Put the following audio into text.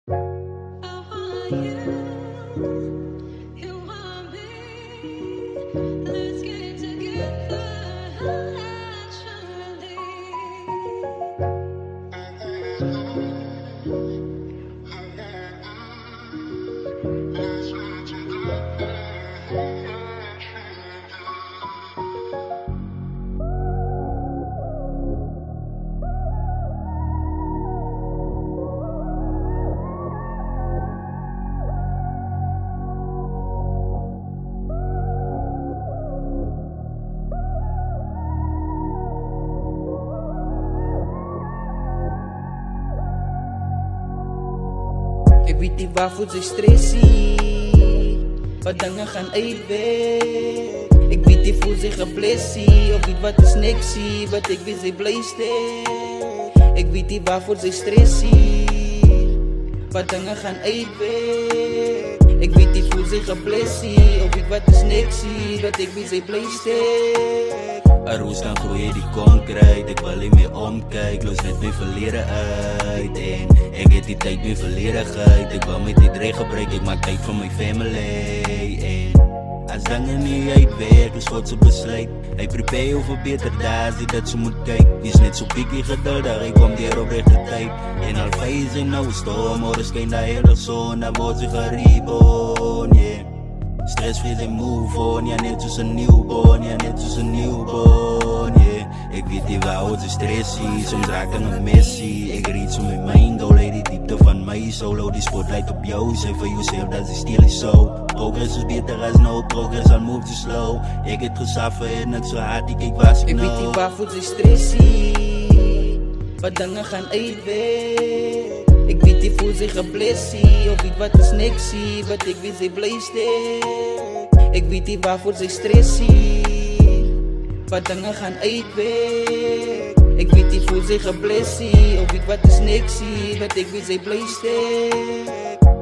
Ik weet niet waarvoor ze stressie, wat dingen gaan uitweg. Ik weet niet voel zich een blessie, of niet wat is neksie, wat ik weet ze blij stek. Ik weet niet waarvoor ze stressie, wat dingen gaan uitweg. Ik weet niet voel zich een blessie, of niet wat is neksie, wat ik weet ze blij stek. Een roos kan groeien die concreet, ik wil niet meer omkijken, los net mijn verleden uit. En ik heb die tijd mijn verledenheid, ik wil met die dreig gebruiken, ik maak tijd voor mijn family. En als dingen niet uitwerken, is God zijn besluit. Hij prepare over beter dagen, zie dat ze moet kijken. Die is net zo picky geduldig, hij komt hier op rechte tijd. En al vijf zijn nou storm, morgen schijnt de hele zon, dan wordt ze gereborn, yeah. Stressfree en move on, ja net zoals een newborn, ja net zoals een newborn, yeah. Ik weet niet waar het is stressie, soms raak ik een messie. Ik reed zo met mijn goal, die diepte van mij solo. Die spotlight op jou, zeg voor jezelf dat is stil is zo. Progress is beter als no progress, al move too slow. Ik heb gesaffen en net zo hard, ik was ik weet niet waarvoor ze stressie, wat dingen gaan uitweg. Ik weet die voel zich een blessie, of niet wat is neksie, wat ik weet ze blij stek. Ik weet niet waarvoor ze stressie, wat dingen gaan uitweg. Ik weet die voel zich een blessie, of niet wat is neksie, wat ik weet ze blij stek.